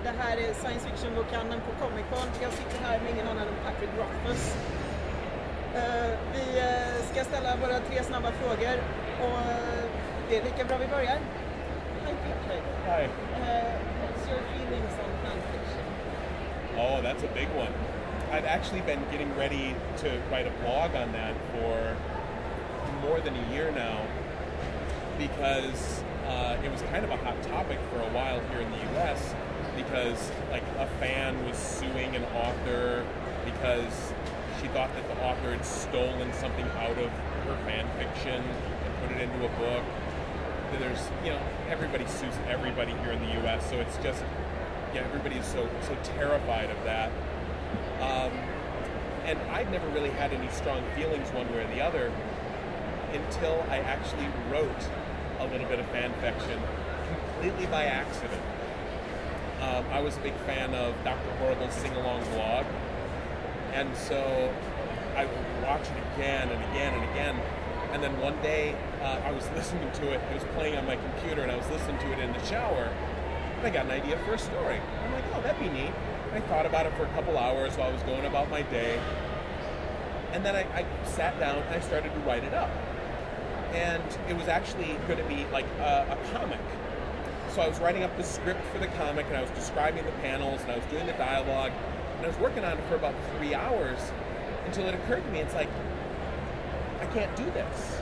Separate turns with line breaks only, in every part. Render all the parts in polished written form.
Det här är Science Fiction-bokhandeln på Comic Con. Jag sitter här med ingen annan än Patrick Rothfuss. Vi ska ställa våra 3 snabba frågor och det är lika bra vi börjar. Hi Patrick.
Hi.
What's your feelings on fan fiction?
Oh, that's a big one. I've actually been getting ready to write a blog on that for more than a year now because it was kind of a hot topic for a while here in the US because like a fan was suing an author because she thought that the author had stolen something out of her fan fiction and put it into a book. There's, everybody sues everybody here in the US, so it's just, everybody is so terrified of that. And I'd never really had any strong feelings one way or the other until I actually wrote a little bit of fan fiction completely by accident. I was a big fan of Dr. Horrible's sing-along blog, and so I would watch it again and again and again. And then one day I was listening to it, it was playing on my computer, and I was listening to it in the shower, and I got an idea for a story. I'm like, oh, that'd be neat. I thought about it for a couple hours while I was going about my day, and then I sat down and I started to write it up. And it was actually going to be like a comic. So I was writing up the script for the comic, and I was describing the panels, and I was doing the dialogue, and I was working on it for about 3 hours until it occurred to me, it's like, I can't do this.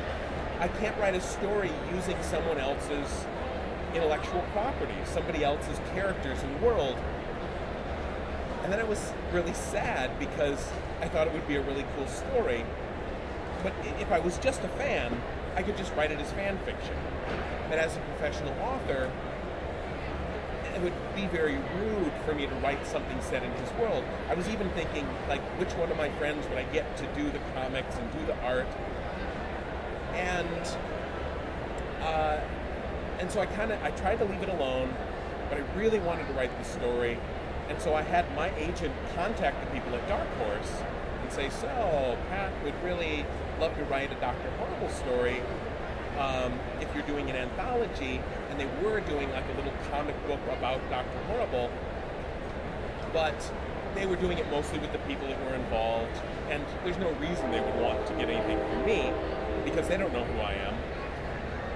I can't write a story using someone else's intellectual property, somebody else's characters and world. And then I was really sad because I thought it would be a really cool story. But if I was just a fan, I could just write it as fan fiction. But as a professional author, it would be very rude for me to write something set in his world. I was even thinking, like, which one of my friends would I get to do the comics and do the art? And so I tried to leave it alone, but I really wanted to write the story. And so I had my agent contact the people at Dark Horse and say, so Pat would really love to write a Dr. Horrible story if you're doing an anthology. And they were doing like a little comic book about Dr. Horrible, but they were doing it mostly with the people that were involved, and there's no reason they would want to get anything from me because they don't know who I am.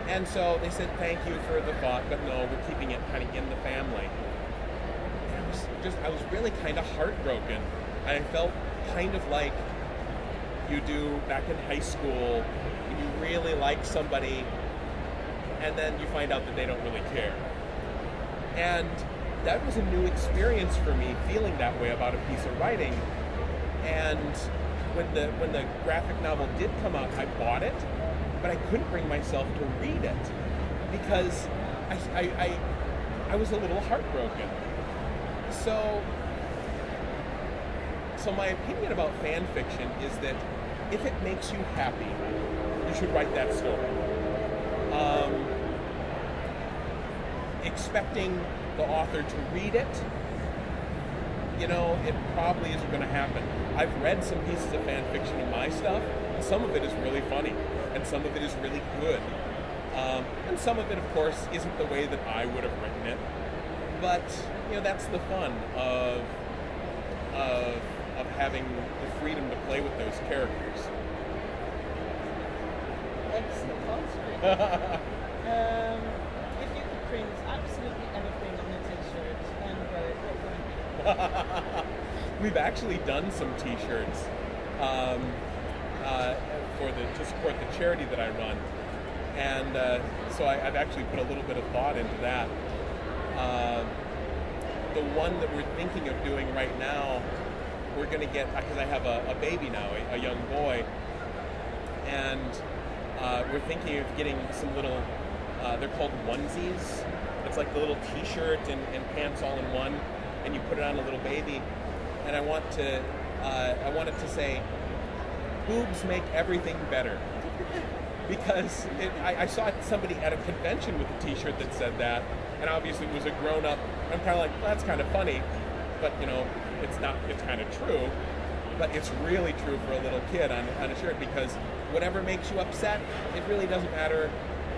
And so they said, thank you for the thought, but no, we're keeping it kind of in the family. And I was really kind of heartbroken. I felt kind of like you do back in high school when you really like somebody and then you find out that they don't really care. And that was a new experience for me, feeling that way about a piece of writing. And when the graphic novel did come out, I bought it, but I couldn't bring myself to read it because I was a little heartbroken. So my opinion about fan fiction is that if it makes you happy, you should write that story. Expecting the author to read it, it probably isn't going to happen. I've read some pieces of fan fiction of my stuff, and some of it is really funny, and some of it is really good. And some of it, of course, isn't the way that I would have written it. But, that's the fun of having the freedom to play with those characters.
Excellent answer. If you could print absolutely anything on a t-shirt and wear it, what would it be?
We've actually done some t-shirts to support the charity that I run. And so I've actually put a little bit of thought into that. The one that we're thinking of doing right now, we're going to get, because I have a baby now, a young boy, and we're thinking of getting some little, they're called onesies. It's like the little t-shirt and pants all in one, and you put it on a little baby. And I want it to say, boobs make everything better. Because I saw somebody at a convention with a t-shirt that said that, and obviously it was a grown-up. I'm kind of like, well, that's kind of funny, but it's not, it's kind of true, but it's really true for a little kid on a shirt, because whatever makes you upset, it really doesn't matter,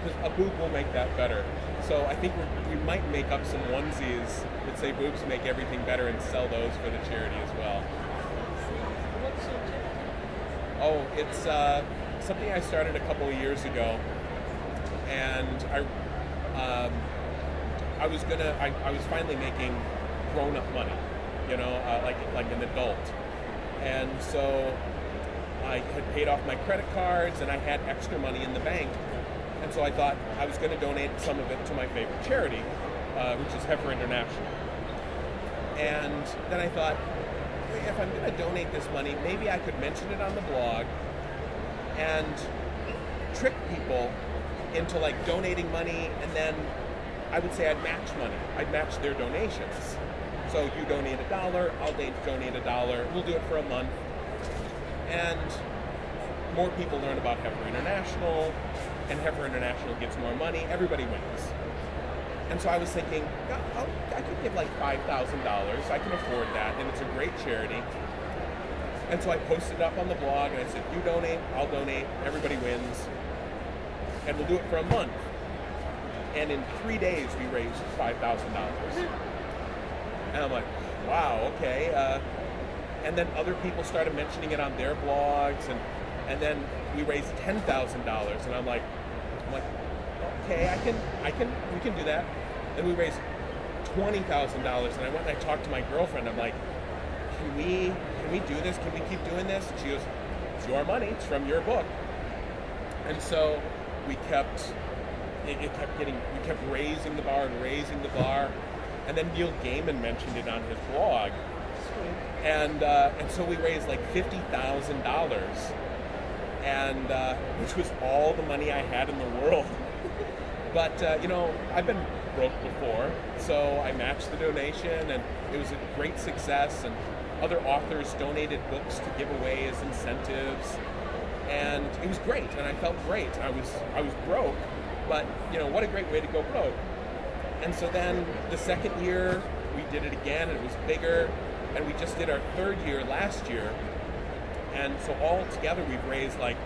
because a boob will make that better. So I think we might make up some onesies that say "Boobs make everything better" and sell those for the charity as well.
What's your charity?
Oh, it's something I started a couple of years ago, and I was finally making grown-up money, you know, like an adult, and so I had paid off my credit cards and I had extra money in the bank, and so I thought I was going to donate some of it to my favorite charity, which is Heifer International. And then I thought, if I'm going to donate this money, maybe I could mention it on the blog and trick people into like donating money, and then I would say I'd match money. I'd match their donations. So you donate $1, I'll donate $1. We'll do it for a month. And more people learn about Heifer International, and Heifer International gets more money. Everybody wins. And so I was thinking, I could give like $5,000. I can afford that, and it's a great charity. And so I posted it up on the blog, and I said, you donate, I'll donate, everybody wins. And we'll do it for a month. And in 3 days, we raised $5,000. And I'm like, wow, okay. And then other people started mentioning it on their blogs, and then we raised $10,000. And I'm like, okay, we can do that. And we raised $20,000. And I went and I talked to my girlfriend. I'm like, can we do this? Can we keep doing this? And she goes, it's your money. It's from your book. And so we kept raising the bar and raising the bar. And then Neil Gaiman mentioned it on his blog. And so we raised like $50,000, and which was all the money I had in the world. But I've been broke before, so I matched the donation, and it was a great success. And other authors donated books to give away as incentives, and it was great. And I felt great. I was broke, but what a great way to go broke. And so then the second year we did it again, and it was bigger. And we just did our third year last year. And so all together we've raised like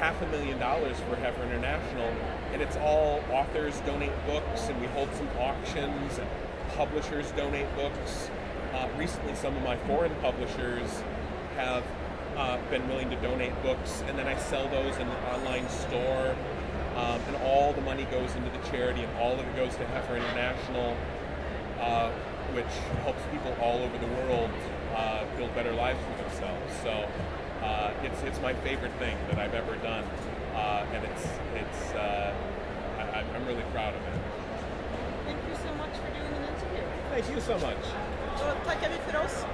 $500,000 for Heifer International. And it's all authors donate books, and we hold some auctions, and publishers donate books. Recently some of my foreign publishers have been willing to donate books, and then I sell those in the online store. And all the money goes into the charity, and all of it goes to Heifer International, which helps people all over the world build better lives for themselves. So it's my favorite thing that I've ever done, and I'm really proud of it.
Thank you so much for doing an interview.
Thank you so much.
Då tackar vi för oss.